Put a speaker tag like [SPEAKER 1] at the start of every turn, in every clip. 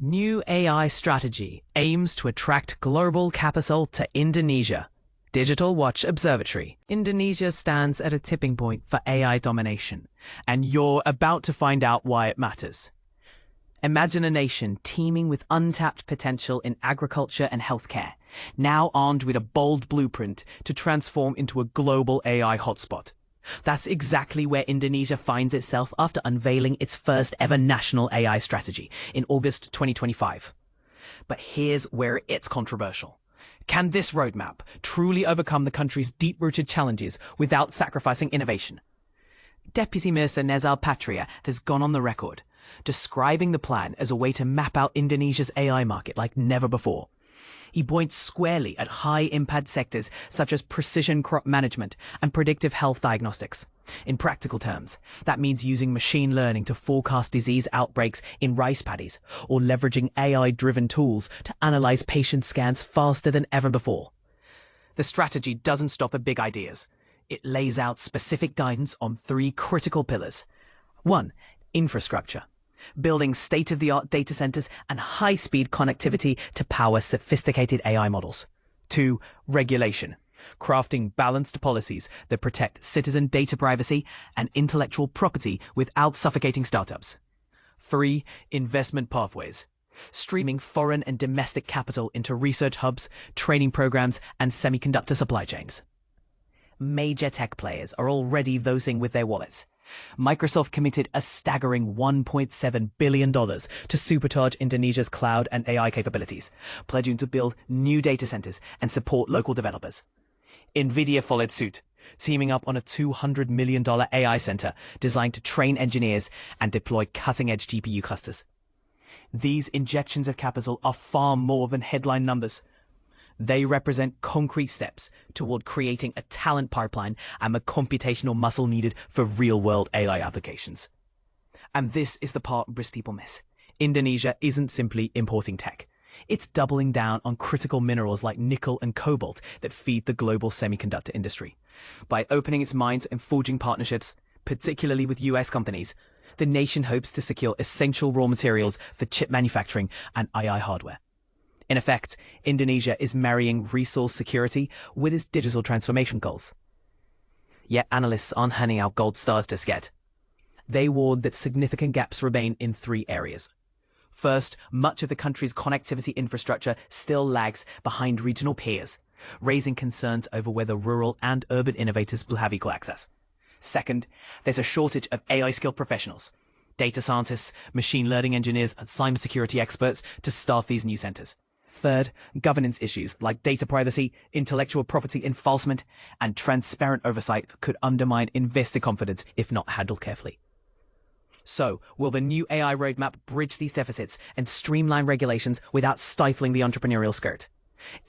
[SPEAKER 1] New AI strategy aims to attract global capital to Indonesia. Digital Watch Observatory. Indonesia stands at a tipping point for AI domination, and you're about to find out why it matters. Imagine a nation teeming with untapped potential in agriculture and healthcare, now armed with a bold blueprint to transform into a global AI hotspot. That's exactly where Indonesia finds itself after unveiling its first ever national AI strategy in August 2025. But here's where it's controversial. Can this roadmap truly overcome the country's deep-rooted challenges without sacrificing innovation? Deputy Minister Nezar Patria has gone on the record, describing the plan as a way to map out Indonesia's AI market like never before. He points squarely at high-impact sectors such as precision crop management and predictive health diagnostics. In practical terms, that means using machine learning to forecast disease outbreaks in rice paddies, or leveraging AI-driven tools to analyze patient scans faster than ever before. The strategy doesn't stop at big ideas. It lays out specific guidance on three critical pillars. 1. Infrastructure. Building state-of-the-art data centers and high-speed connectivity to power sophisticated AI models. 2. Regulation. Crafting balanced policies that protect citizen data privacy and intellectual property without suffocating startups. 3. Investment pathways. Streaming foreign and domestic capital into research hubs, training programs, and semiconductor supply chains. Major tech players are already voting with their wallets. Microsoft committed a staggering $1.7 billion to supercharge Indonesia's cloud and AI capabilities, pledging to build new data centers and support local developers. Nvidia followed suit, teaming up on a $200 million AI center designed to train engineers and deploy cutting-edge GPU clusters. These injections of capital are far more than headline numbers. They represent concrete steps toward creating a talent pipeline and the computational muscle needed for real-world AI applications. And this is the part British people miss. Indonesia isn't simply importing tech. It's doubling down on critical minerals like nickel and cobalt that feed the global semiconductor industry. By opening its mines and forging partnerships, particularly with US companies, the nation hopes to secure essential raw materials for chip manufacturing and AI hardware. In effect, Indonesia is marrying resource security with its digital transformation goals. Yet analysts aren't handing out gold stars just yet. They warn that significant gaps remain in three areas. First, much of the country's connectivity infrastructure still lags behind regional peers, raising concerns over whether rural and urban innovators will have equal access. Second, there's a shortage of AI-skilled professionals, data scientists, machine learning engineers, and cybersecurity experts to staff these new centers. Third, governance issues like data privacy, intellectual property enforcement, and transparent oversight could undermine investor confidence if not handled carefully. So, will the new AI roadmap bridge these deficits and streamline regulations without stifling the entrepreneurial spirit?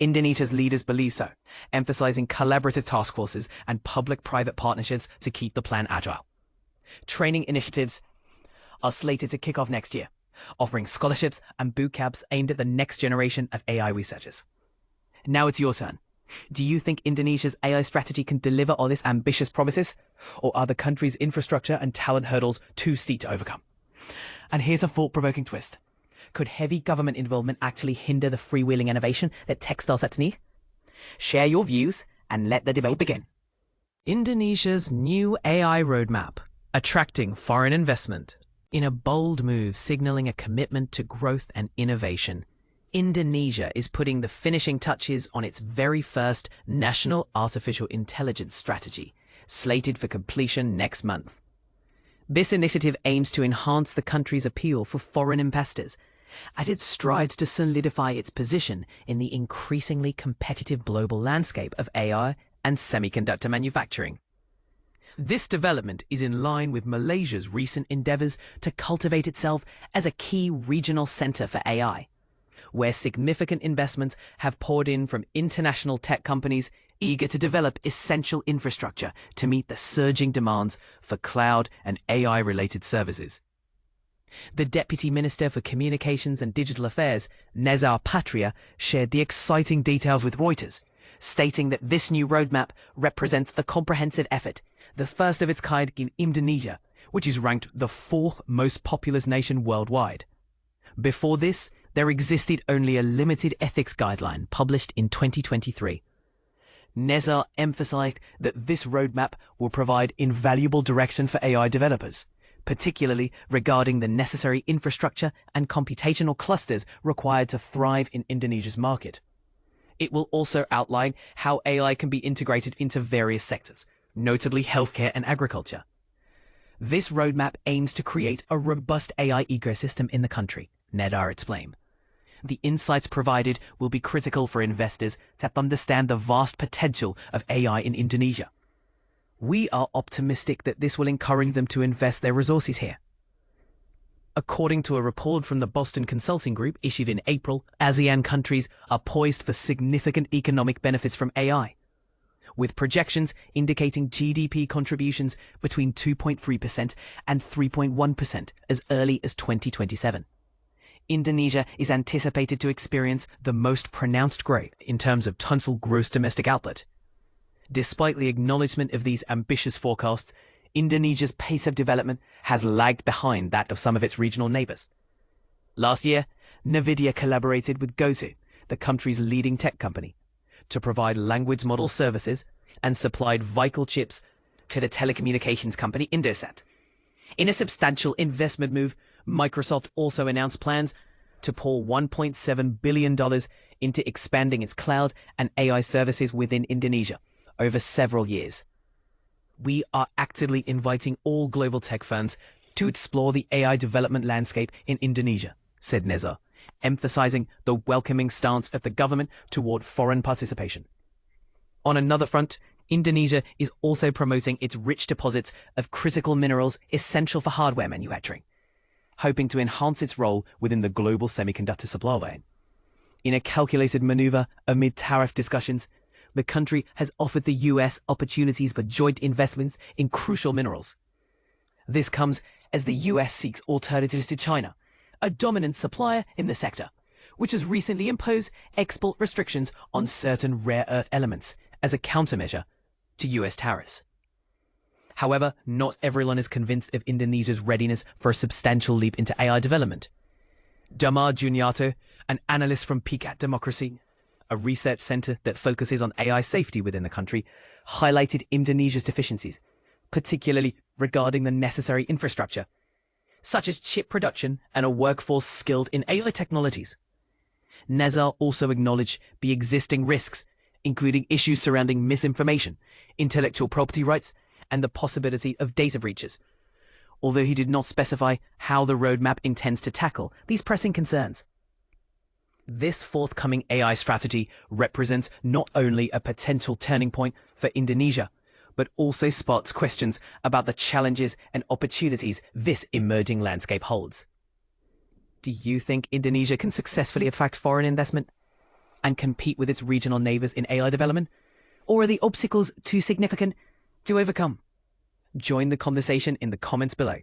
[SPEAKER 1] Indonesia's leaders believe so, emphasizing collaborative task forces and public-private partnerships to keep the plan agile. Training initiatives are slated to kick off next year, offering scholarships and boot camps aimed at the next generation of AI researchers. Now it's your turn. Do you think Indonesia's AI strategy can deliver on its ambitious promises? Or are the country's infrastructure and talent hurdles too steep to overcome? And here's a thought-provoking twist. Could heavy government involvement actually hinder the freewheeling innovation that tech startups need? Share your views and let the debate begin. Indonesia's new AI roadmap, attracting foreign investment. In a bold move signaling a commitment to growth and innovation, Indonesia is putting the finishing touches on its very first national artificial intelligence strategy, slated for completion next month. This initiative aims to enhance the country's appeal for foreign investors, as it strives to solidify its position in the increasingly competitive global landscape of AI and semiconductor manufacturing. This development is in line with Malaysia's recent endeavors to cultivate itself as a key regional center for AI, where significant investments have poured in from international tech companies eager to develop essential infrastructure to meet the surging demands for cloud and AI-related services. The Deputy Minister for Communications and Digital Affairs, Nezar Patria, shared the exciting details with Reuters, stating that this new roadmap represents the comprehensive effort, the first of its kind in Indonesia, which is ranked the fourth most populous nation worldwide. Before this, there existed only a limited ethics guideline published in 2023. Nezar emphasized that this roadmap will provide invaluable direction for AI developers, particularly regarding the necessary infrastructure and computational clusters required to thrive in Indonesia's market. It will also outline how AI can be integrated into various sectors, notably healthcare and agriculture. This roadmap aims to create a robust AI ecosystem in the country, Nezar explained. The insights provided will be critical for investors to understand the vast potential of AI in Indonesia. We are optimistic that this will encourage them to invest their resources here. According to a report from the Boston Consulting Group issued in April, ASEAN countries are poised for significant economic benefits from AI, with projections indicating GDP contributions between 2.3% and 3.1% as early as 2027. Indonesia is anticipated to experience the most pronounced growth in terms of total gross domestic output. Despite the acknowledgement of these ambitious forecasts, Indonesia's pace of development has lagged behind that of some of its regional neighbors. Last year, Nvidia collaborated with GoTo, the country's leading tech company, to provide language model services and supplied vital chips to the telecommunications company Indosat. In a substantial investment move, Microsoft also announced plans to pour $1.7 billion into expanding its cloud and AI services within Indonesia over several years. We are actively inviting all global tech firms to explore the AI development landscape in Indonesia, said Nezar, emphasizing the welcoming stance of the government toward foreign participation. On another front, Indonesia is also promoting its rich deposits of critical minerals essential for hardware manufacturing, hoping to enhance its role within the global semiconductor supply chain. In a calculated maneuver amid tariff discussions, the country has offered the US opportunities for joint investments in crucial minerals. This comes as the US seeks alternatives to China, a dominant supplier in the sector, which has recently imposed export restrictions on certain rare earth elements as a countermeasure to US tariffs. However, not everyone is convinced of Indonesia's readiness for a substantial leap into AI development. Damar Juniarto, an analyst from Peak Democracy, a research center that focuses on AI safety within the country, highlighted Indonesia's deficiencies, particularly regarding the necessary infrastructure, such as chip production and a workforce skilled in AI technologies. Nezar also acknowledged the existing risks, including issues surrounding misinformation, intellectual property rights, and the possibility of data breaches, although he did not specify how the roadmap intends to tackle these pressing concerns. This forthcoming AI strategy represents not only a potential turning point for Indonesia, but also sparks questions about the challenges and opportunities this emerging landscape holds. Do you think Indonesia can successfully attract foreign investment and compete with its regional neighbors in AI development? Or are the obstacles too significant to overcome? Join the conversation in the comments below.